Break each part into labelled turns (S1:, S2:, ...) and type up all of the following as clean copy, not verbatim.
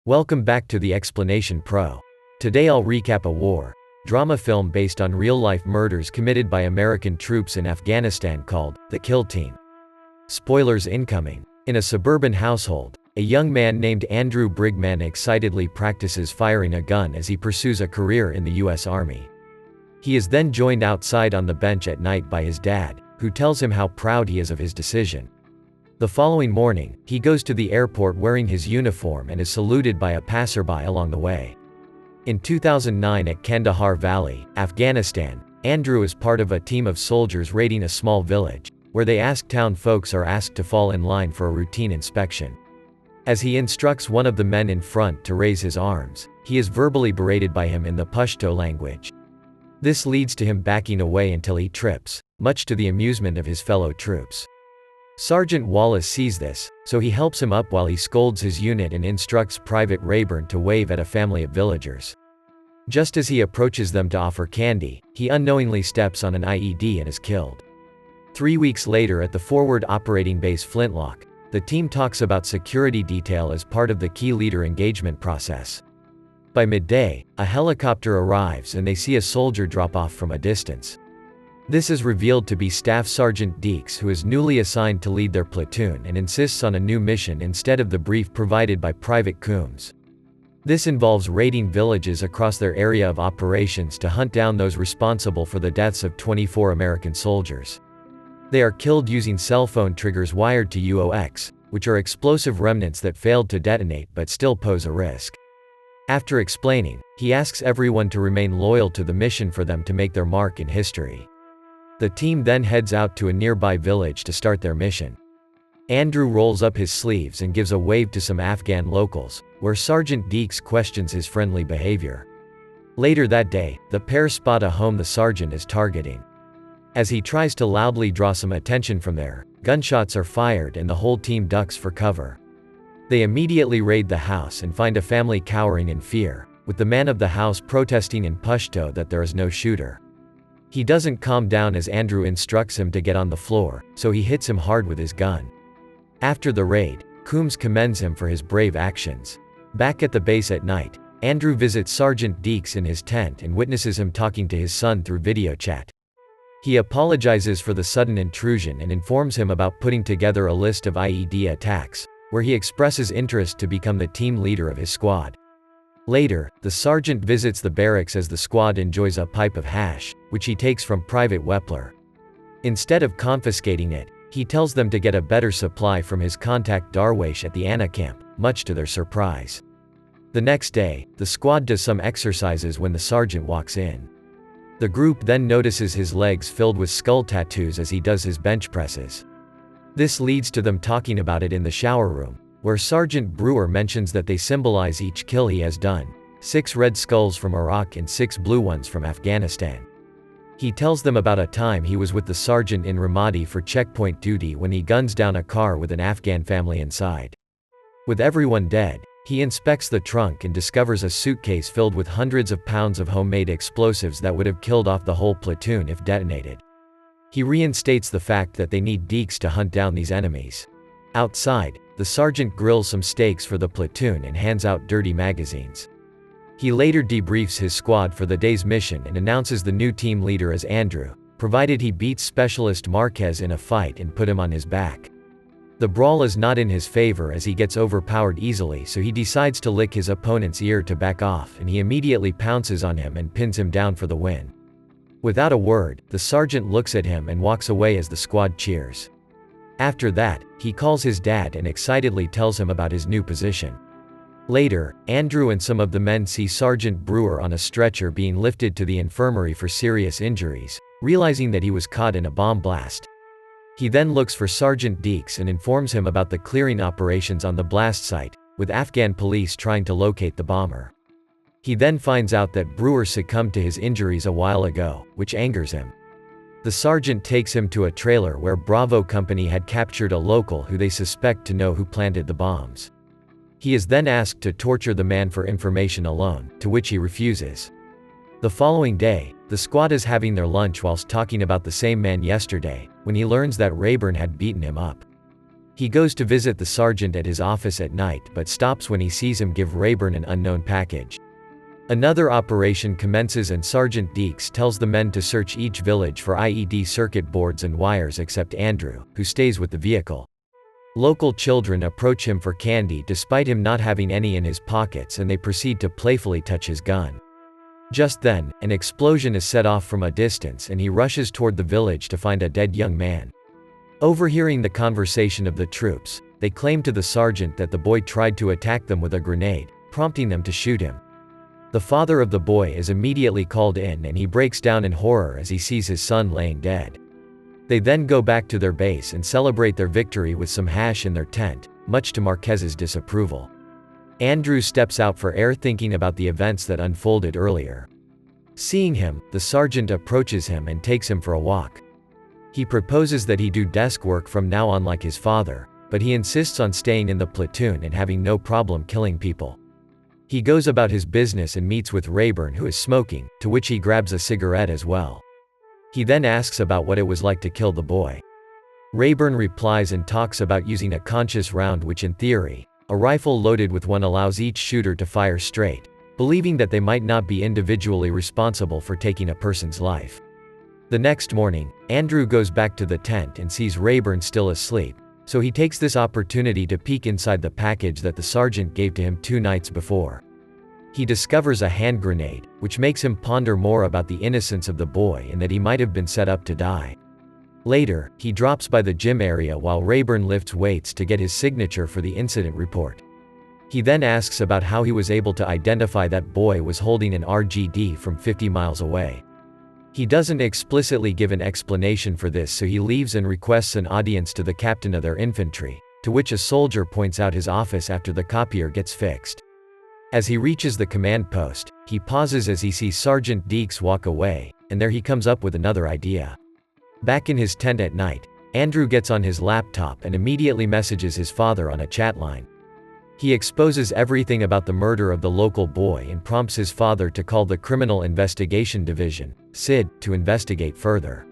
S1: Welcome back to the Explanation Pro. Today I'll recap a war drama film based on real-life murders committed by American troops in Afghanistan called The Kill Team. Spoilers incoming. In a suburban household, a young man named Andrew Brigman excitedly practices firing a gun as he pursues a career in the U.S. Army. He is then joined outside on the bench at night by his dad, who tells him how proud he is of his decision. The following morning, he goes to the airport wearing his uniform and is saluted by a passerby along the way. In 2009 at Kandahar Valley, Afghanistan, Andrew is part of a team of soldiers raiding a small village, where town folks are asked to fall in line for a routine inspection. As he instructs one of the men in front to raise his arms, he is verbally berated by him in the Pashto language. This leads to him backing away until he trips, much to the amusement of his fellow troops. Sergeant Wallace sees this, so he helps him up while he scolds his unit and instructs Private Rayburn to wave at a family of villagers. Just as he approaches them to offer candy, he unknowingly steps on an IED and is killed. 3 weeks later at the Forward Operating Base Flintlock, the team talks about security detail as part of the key leader engagement process. By midday, a helicopter arrives and they see a soldier drop off from a distance. This is revealed to be Staff Sergeant Deeks, who is newly assigned to lead their platoon and insists on a new mission instead of the brief provided by Private Coombs. This involves raiding villages across their area of operations to hunt down those responsible for the deaths of 24 American soldiers. They are killed using cell phone triggers wired to UOX, which are explosive remnants that failed to detonate but still pose a risk. After explaining, he asks everyone to remain loyal to the mission for them to make their mark in history. The team then heads out to a nearby village to start their mission. Andrew rolls up his sleeves and gives a wave to some Afghan locals, where Sergeant Deeks questions his friendly behavior. Later that day, the pair spot a home the sergeant is targeting. As he tries to loudly draw some attention from there, gunshots are fired and the whole team ducks for cover. They immediately raid the house and find a family cowering in fear, with the man of the house protesting in Pashto that there is no shooter. He doesn't calm down as Andrew instructs him to get on the floor, so he hits him hard with his gun. After the raid, Coombs commends him for his brave actions. Back at the base at night, Andrew visits Sergeant Deeks in his tent and witnesses him talking to his son through video chat. He apologizes for the sudden intrusion and informs him about putting together a list of IED attacks, where he expresses interest to become the team leader of his squad. Later, the sergeant visits the barracks as the squad enjoys a pipe of hash, which he takes from Private Wepler. Instead of confiscating it, he tells them to get a better supply from his contact Darwish at the Anna camp, much to their surprise. The next day, the squad does some exercises when the sergeant walks in. The group then notices his legs filled with skull tattoos as he does his bench presses. This leads to them talking about it in the shower room, where Sergeant Brewer mentions that they symbolize each kill he has done: 6 red skulls from Iraq and 6 blue ones from Afghanistan. He tells them about a time he was with the sergeant in Ramadi for checkpoint duty when he guns down a car with an Afghan family inside. With everyone dead, he inspects the trunk and discovers a suitcase filled with hundreds of pounds of homemade explosives that would have killed off the whole platoon if detonated. He reinstates the fact that they need Deeks to hunt down these enemies. Outside, the sergeant grills some steaks for the platoon and hands out dirty magazines. He later debriefs his squad for the day's mission and announces the new team leader as Andrew, provided he beats Specialist Marquez in a fight and put him on his back. The brawl is not in his favor as he gets overpowered easily, so he decides to lick his opponent's ear to back off, and he immediately pounces on him and pins him down for the win. Without a word, the sergeant looks at him and walks away as the squad cheers. After that, he calls his dad and excitedly tells him about his new position. Later, Andrew and some of the men see Sergeant Brewer on a stretcher being lifted to the infirmary for serious injuries, realizing that he was caught in a bomb blast. He then looks for Sergeant Deeks and informs him about the clearing operations on the blast site, with Afghan police trying to locate the bomber. He then finds out that Brewer succumbed to his injuries a while ago, which angers him. The sergeant takes him to a trailer where Bravo Company had captured a local who they suspect to know who planted the bombs. He is then asked to torture the man for information alone, to which he refuses. The following day, the squad is having their lunch whilst talking about the same man yesterday, when he learns that Rayburn had beaten him up. He goes to visit the sergeant at his office at night but stops when he sees him give Rayburn an unknown package. Another operation commences and Sergeant Deeks tells the men to search each village for IED circuit boards and wires except Andrew, who stays with the vehicle. Local children approach him for candy despite him not having any in his pockets, and they proceed to playfully touch his gun. Just then, an explosion is set off from a distance and he rushes toward the village to find a dead young man. Overhearing the conversation of the troops, they claim to the sergeant that the boy tried to attack them with a grenade, prompting them to shoot him. The father of the boy is immediately called in and he breaks down in horror as he sees his son laying dead. They then go back to their base and celebrate their victory with some hash in their tent, much to Marquez's disapproval. Andrew steps out for air thinking about the events that unfolded earlier. Seeing him, the sergeant approaches him and takes him for a walk. He proposes that he do desk work from now on like his father, but he insists on staying in the platoon and having no problem killing people. He goes about his business and meets with Rayburn, who is smoking, to which he grabs a cigarette as well. He then asks about what it was like to kill the boy. Rayburn replies and talks about using a conscious round, which in theory, a rifle loaded with one allows each shooter to fire straight, believing that they might not be individually responsible for taking a person's life. The next morning, Andrew goes back to the tent and sees Rayburn still asleep, so he takes this opportunity to peek inside the package that the sergeant gave to him 2 nights before. He discovers a hand grenade, which makes him ponder more about the innocence of the boy and that he might have been set up to die. Later, he drops by the gym area while Rayburn lifts weights to get his signature for the incident report. He then asks about how he was able to identify that boy was holding an RGD from 50 miles away. He doesn't explicitly give an explanation for this, so he leaves and requests an audience to the captain of their infantry, to which a soldier points out his office after the copier gets fixed. As he reaches the command post, he pauses as he sees Sergeant Deeks walk away, and there he comes up with another idea. Back in his tent at night, Andrew gets on his laptop and immediately messages his father on a chat line. He exposes everything about the murder of the local boy and prompts his father to call the Criminal Investigation Division, CID, to investigate further.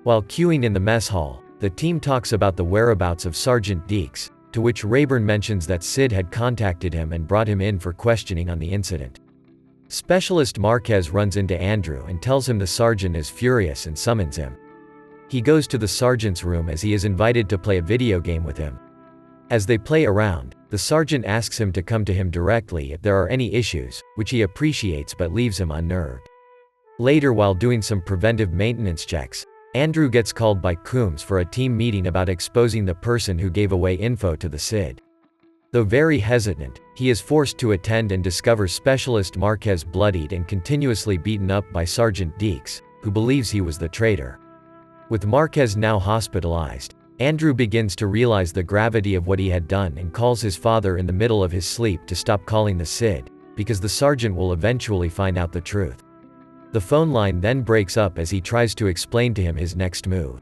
S1: While queuing in the mess hall, the team talks about the whereabouts of Sergeant Deeks, to which Rayburn mentions that CID had contacted him and brought him in for questioning on the incident. Specialist Marquez runs into Andrew and tells him the sergeant is furious and summons him. He goes to the sergeant's room as he is invited to play a video game with him. As they play around, the sergeant asks him to come to him directly if there are any issues, which he appreciates but leaves him unnerved. Later, while doing some preventive maintenance checks, Andrew gets called by Coombs for a team meeting about exposing the person who gave away info to the CID. Though very hesitant, he is forced to attend and discovers Specialist Marquez bloodied and continuously beaten up by Sergeant Deeks, who believes he was the traitor. With Marquez now hospitalized, Andrew begins to realize the gravity of what he had done and calls his father in the middle of his sleep to stop calling the CID, because the sergeant will eventually find out the truth. The phone line then breaks up as he tries to explain to him his next move.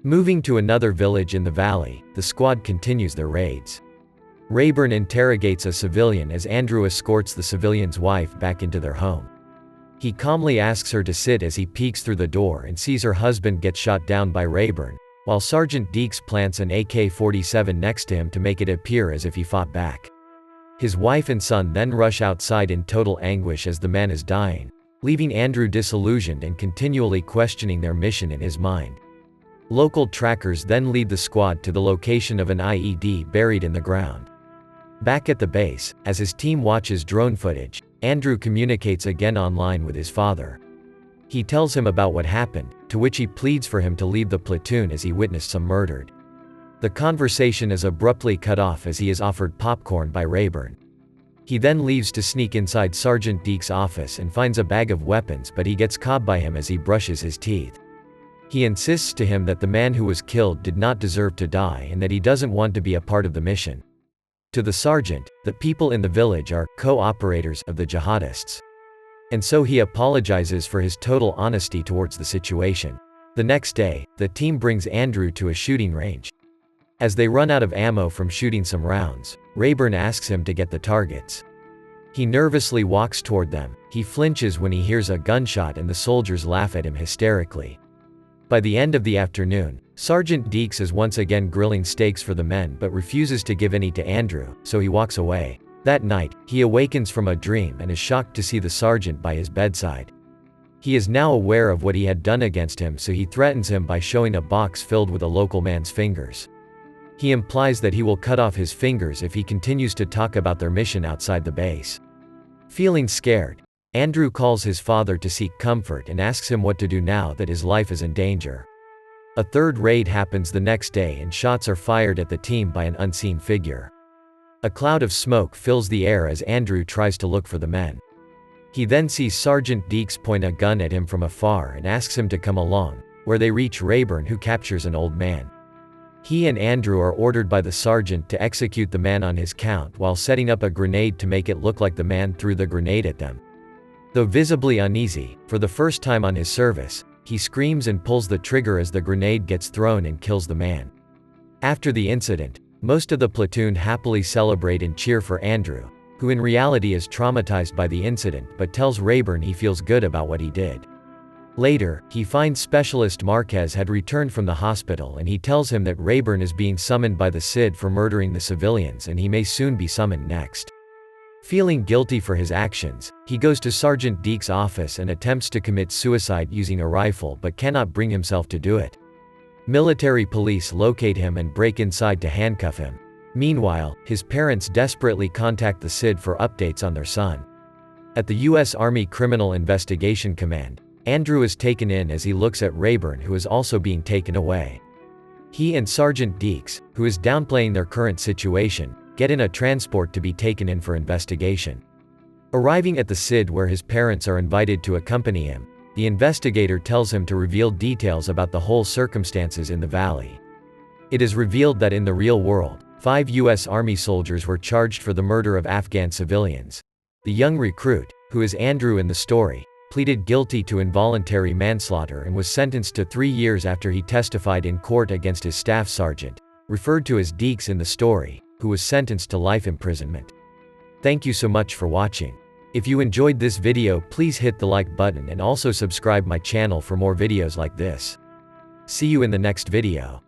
S1: Moving to another village in the valley, the squad continues their raids. Rayburn interrogates a civilian as Andrew escorts the civilian's wife back into their home. He calmly asks her to sit as he peeks through the door and sees her husband get shot down by Rayburn, while Sergeant Deeks plants an AK-47 next to him to make it appear as if he fought back. His wife and son then rush outside in total anguish as the man is dying, leaving Andrew disillusioned and continually questioning their mission in his mind. Local trackers then lead the squad to the location of an IED buried in the ground. Back at the base, as his team watches drone footage, Andrew communicates again online with his father. He tells him about what happened, to which he pleads for him to leave the platoon as he witnessed some murdered. The conversation is abruptly cut off as he is offered popcorn by Rayburn. He then leaves to sneak inside Sergeant Deeks' office and finds a bag of weapons, but he gets caught by him as he brushes his teeth. He insists to him that the man who was killed did not deserve to die and that he doesn't want to be a part of the mission. To the sergeant, the people in the village are co-operators of the jihadists. And so he apologizes for his total honesty towards the situation. The next day, the team brings Andrew to a shooting range. As they run out of ammo from shooting some rounds, Rayburn asks him to get the targets. He nervously walks toward them. He flinches when he hears a gunshot and the soldiers laugh at him hysterically. By the end of the afternoon, Sergeant Deeks is once again grilling steaks for the men but refuses to give any to Andrew, so he walks away. That night, he awakens from a dream and is shocked to see the sergeant by his bedside. He is now aware of what he had done against him, so he threatens him by showing a box filled with a local man's fingers. He implies that he will cut off his fingers if he continues to talk about their mission outside the base. Feeling scared, Andrew calls his father to seek comfort and asks him what to do now that his life is in danger. A third raid happens the next day and shots are fired at the team by an unseen figure. A cloud of smoke fills the air as Andrew tries to look for the men. He then sees Sergeant Deeks point a gun at him from afar and asks him to come along, where they reach Rayburn, who captures an old man. He and Andrew are ordered by the sergeant to execute the man on his count while setting up a grenade to make it look like the man threw the grenade at them. Though visibly uneasy, for the first time on his service, he screams and pulls the trigger as the grenade gets thrown and kills the man. After the incident, most of the platoon happily celebrate and cheer for Andrew, who in reality is traumatized by the incident but tells Rayburn he feels good about what he did. Later, he finds Specialist Marquez had returned from the hospital and he tells him that Rayburn is being summoned by the CID for murdering the civilians and he may soon be summoned next. Feeling guilty for his actions, he goes to Sergeant Deeks' office and attempts to commit suicide using a rifle but cannot bring himself to do it. Military police locate him and break inside to handcuff him. Meanwhile, his parents desperately contact the CID for updates on their son. At the U.S. Army Criminal Investigation Command, Andrew is taken in as he looks at Rayburn, who is also being taken away. He and Sergeant Deeks, who is downplaying their current situation, get in a transport to be taken in for investigation. Arriving at the CID where his parents are invited to accompany him, the investigator tells him to reveal details about the whole circumstances in the valley. It is revealed that in the real world, 5 U.S. Army soldiers were charged for the murder of Afghan civilians. The young recruit, who is Andrew in the story, pleaded guilty to involuntary manslaughter and was sentenced to 3 years after he testified in court against his staff sergeant, referred to as Deeks in the story, who was sentenced to life imprisonment. Thank you so much for watching. If you enjoyed this video, please hit the like button and also subscribe my channel for more videos like this. See you in the next video.